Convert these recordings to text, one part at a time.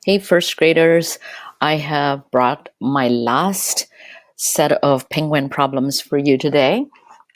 Hey, first graders, I have brought my last set of penguin problems for you today.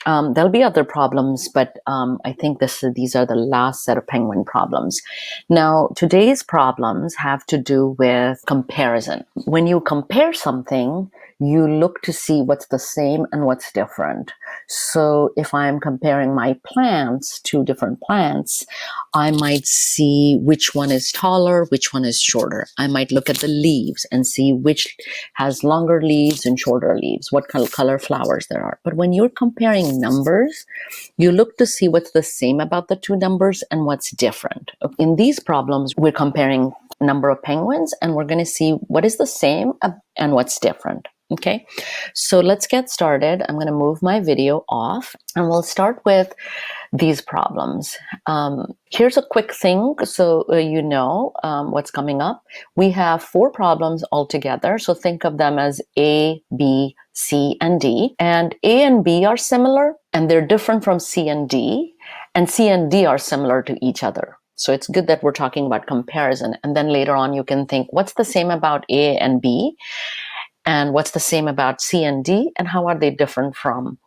There'll be other problems, but I think these are the last set of penguin problems. Now, today's problems have to do with comparison. When you compare something, you look to see what's the same and what's different. So if I'm comparing my plants to different plants, I might see which one is taller, which one is shorter. I might look at the leaves and see which has longer leaves and shorter leaves, what color flowers there are. But when you're comparing numbers, you look to see what's the same about the two numbers and what's different. In these problems, we're comparing number of penguins and we're going to see what is the same and what's different. Okay, so let's get started. I'm going to move my video off and we'll start with these problems. Here's a quick thing so you know what's coming up. We have 4 problems altogether, so think of them as A, B, C, and D. And A and B are similar, and they're different from C and D are similar to each other. So it's good that we're talking about comparison, and then later on you can think, what's the same about A and B? And what's the same about C and D? And how are they different from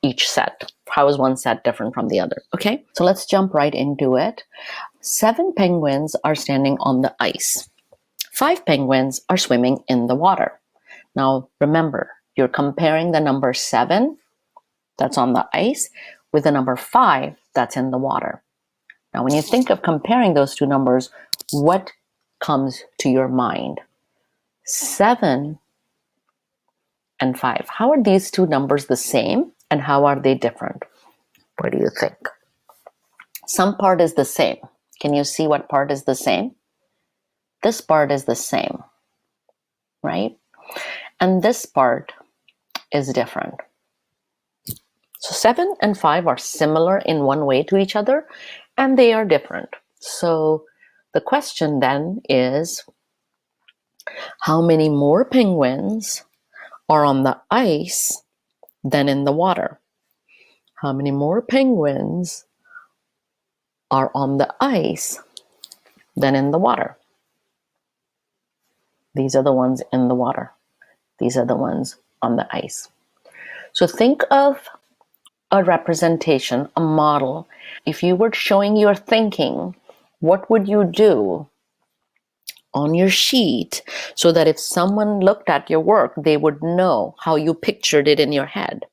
each set? How is one set different from the other? Okay, so let's jump right into it. 7 penguins are standing on the ice. 5 penguins are swimming in the water. Now, remember, you're comparing the number 7 that's on the ice with the number 5 that's in the water. Now, when you think of comparing those two numbers, what comes to your mind? 7 and 5. How are these two numbers the same and how are they different? What do you think? Some part is the same. Can you see what part is the same? This part is the same, right? And this part is different. So 7 and 5 are similar in one way to each other, and they are different. So the question then is, how many more penguins are on the ice than in the water? How many more penguins are on the ice than in the water? These are the ones in the water. These are the ones on the ice. So think of a representation, a model. If you were showing your thinking, what would you do on your sheet so that if someone looked at your work, they would know how you pictured it in your head?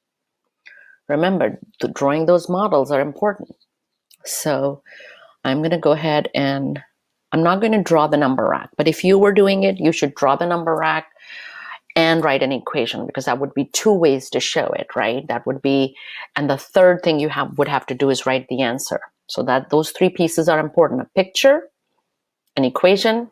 Remember, drawing those models are important. So I'm going to go ahead and I'm not going to draw the number rack, but if you were doing it, you should draw the number rack and write an equation, because that would be 2 ways to show it, right? That would be, and the third thing you would have to do is write the answer. So that those 3 pieces are important: a picture, an equation,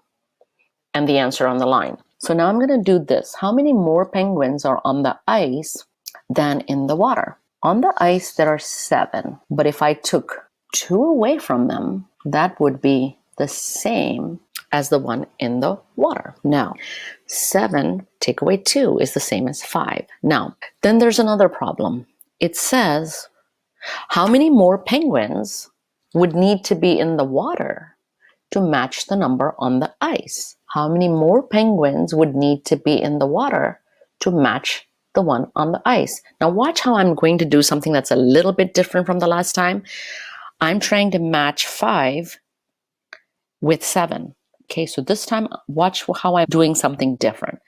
and the answer on the line. So now I'm going to do this. How many more penguins are on the ice than in the water? On the ice, there are 7, but if I took 2 away from them, that would be the same as the one in the water. Now, 7 take away 2 is the same as 5. Now, then there's another problem. It says, how many more penguins would need to be in the water to match the number on the ice? How many more penguins would need to be in the water to match the one on the ice? Now watch how I'm going to do something that's a little bit different from the last time. I'm trying to match 5 with 7. Okay, so this time watch how I'm doing something different.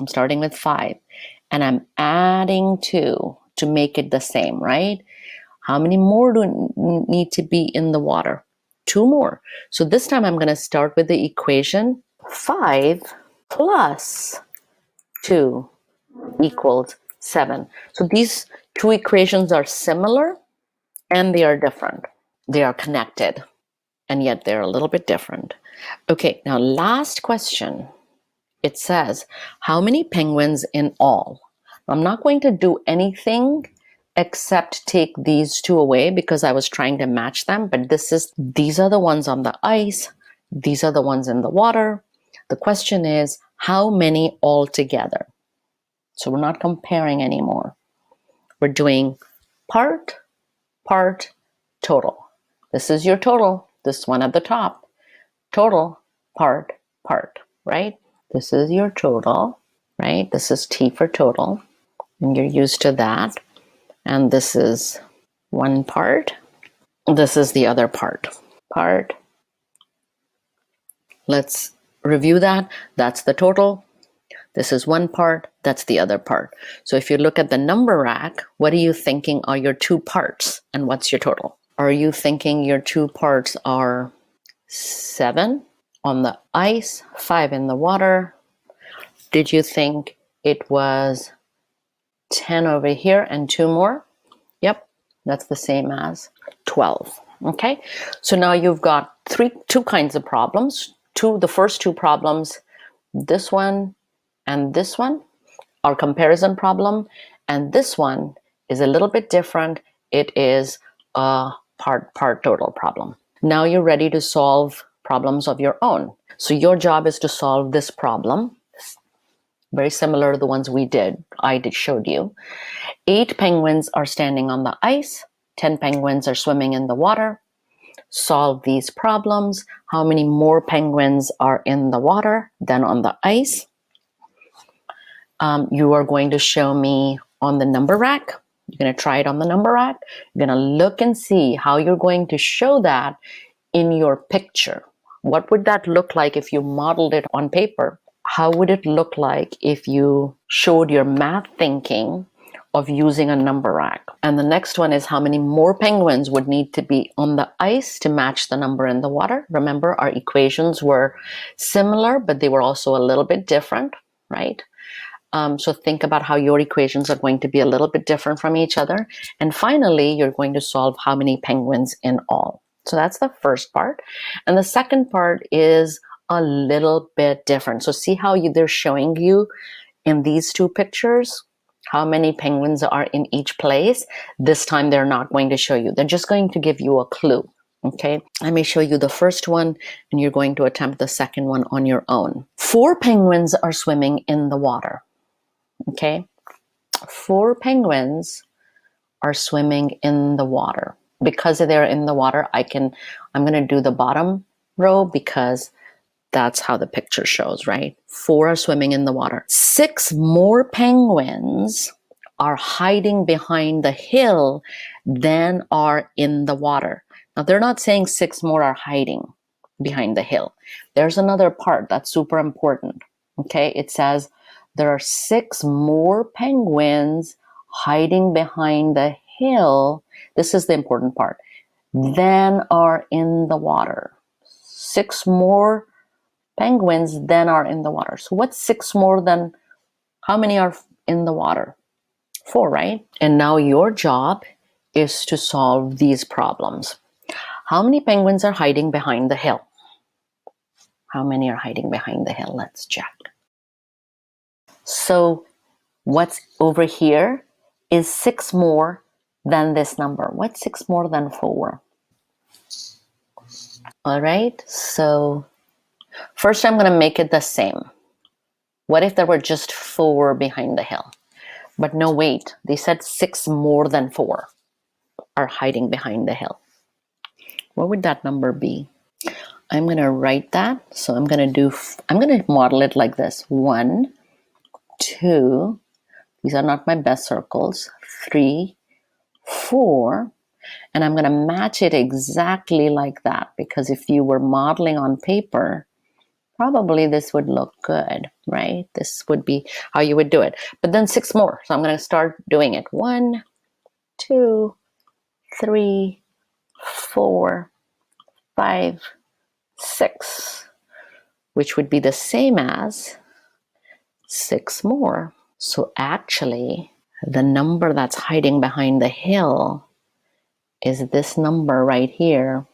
I'm starting with 5 and I'm adding 2 to make it the same, right? How many more do need to be in the water? 2 more. So this time I'm going to start with the equation 5 plus 2 equals 7. So these 2 equations are similar and they are different. They are connected and yet they're a little bit different. Okay, now last question. It says, how many penguins in all? I'm not going to do anything except take these 2 away because I was trying to match them, but these are the ones on the ice, these are the ones in the water. The question is, how many altogether? So we're not comparing anymore. We're doing part, total. This is your total, this one at the top. Total, part, part, right? This is your total, right? This is T for total, and you're used to that. And this is one part. This is the other part. Let's review that. That's the total. This is one part, that's the other part. So if you look at the number rack, what are you thinking are your two parts and what's your total? Are you thinking your two parts are 7 on the ice, 5 in the water? Did you think it was 10 over here and 2 more? Yep, that's the same as 12. Okay, so now you've got two kinds of problems. The first two problems, this one and this one, are comparison problem, and this one is a little bit different. It is a part total problem. Now you're ready to solve problems of your own. So your job is to solve this problem, very similar to the ones I showed you. 8 penguins are standing on the ice, 10 penguins are swimming in the water. Solve these problems. How many more penguins are in the water than on the ice? You are going to show me on the number rack. You're going to try it on the number rack. You're going to look and see how you're going to show that in your picture. What would that look like if you modeled it on paper? How would it look like if you showed your math thinking of using a number rack? And the next one is how many more penguins would need to be on the ice to match the number in the water? Remember, our equations were similar, but they were also a little bit different, right? So think about how your equations are going to be a little bit different from each other. And finally, you're going to solve how many penguins in all. So that's the first part. And the second part is a little bit different. So see how they're showing you in these two pictures how many penguins are in each place. This time they're not going to show you. They're just going to give you a clue. Okay, let me show you the first one, and you're going to attempt the second one on your own. 4 penguins are swimming in the water. Okay, 4 penguins are swimming in the water. Because they're in the water, I'm going to do the bottom row because that's how the picture shows, right? 4 are swimming in the water. 6 more penguins are hiding behind the hill than are in the water. Now, they're not saying 6 more are hiding behind the hill. There's another part that's super important. Okay, it says there are 6 more penguins hiding behind the hill. This is the important part. Than are in the water. 6 more penguins then are in the water. So what's 6 more than how many are in the water? 4, right? And now your job is to solve these problems. How many penguins are hiding behind the hill? How many are hiding behind the hill? Let's check. So what's over here is 6 more than this number. What's 6 more than 4? All right, so first I'm going to make it the same. What if there were just 4 behind the hill? But no, wait, they said 6 more than 4 are hiding behind the hill. What would that number be? I'm going to write that. So I'm going to model it like this. 1, 2, these are not my best circles, 3, 4, and I'm going to match it exactly like that, because if you were modeling on paper, probably this would look good, right? This would be how you would do it. But then 6 more. So I'm going to start doing it. 1, 2, 3, 4, 5, 6, which would be the same as 6 more. So actually, the number that's hiding behind the hill is this number right here.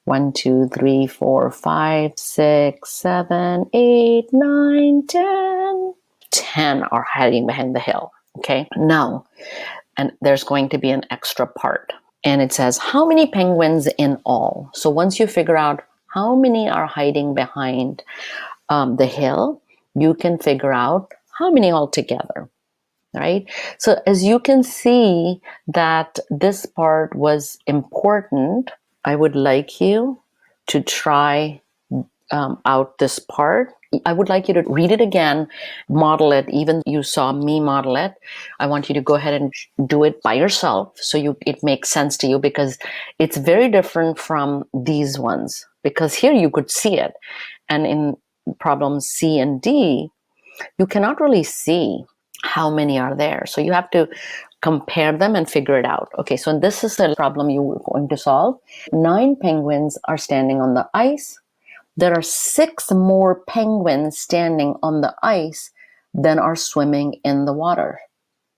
1, 2, 3, 4, 5, 6, 7, 8, 9, 10. 10 are hiding behind the hill. Okay, now, and there's going to be an extra part. And it says, how many penguins in all? So once you figure out how many are hiding behind the hill, you can figure out how many altogether, right? So as you can see that this part was important, I would like you to try out this part. I would like you to read it again, model it. Even you saw me model it. I want you to go ahead and do it by yourself so it makes sense to you, because it's very different from these ones. Because here you could see it, and in problems C and D, you cannot really see how many are there. So you have to compare them and figure it out. Okay, so this is the problem you were going to solve. 9 penguins are standing on the ice. There are 6 more penguins standing on the ice than are swimming in the water.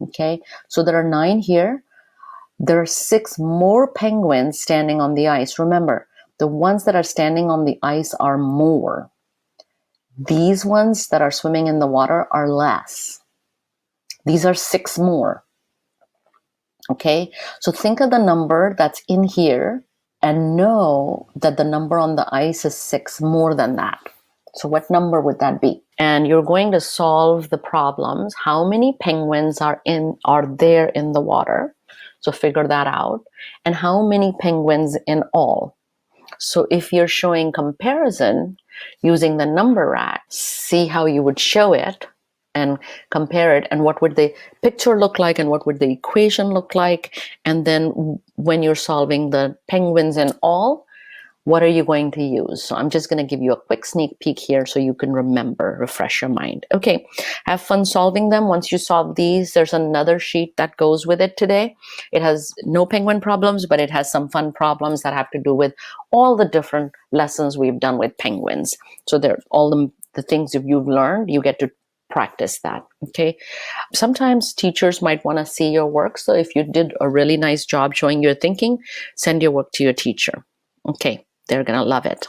Okay, so there are 9 here. There are 6 more penguins standing on the ice. Remember, the ones that are standing on the ice are more. These ones that are swimming in the water are less. These are 6 more. Okay, so think of the number that's in here and know that the number on the ice is 6 more than that. So what number would that be? And you're going to solve the problems. How many penguins are there in the water? So figure that out. And how many penguins in all? So if you're showing comparison using the number rack, see how you would show it and compare it, and what would the picture look like and what would the equation look like. And then when you're solving the penguins in all, what are you going to use? So I'm just going to give you a quick sneak peek here so you can remember, refresh your mind. Okay, have fun solving them. Once you solve these, there's another sheet that goes with it today. It has no penguin problems, but it has some fun problems that have to do with all the different lessons we've done with penguins. So they're all the things you've learned, you get to practice that. Okay, sometimes teachers might want to see your work. So if you did a really nice job showing your thinking, send your work to your teacher. Okay, they're gonna love it.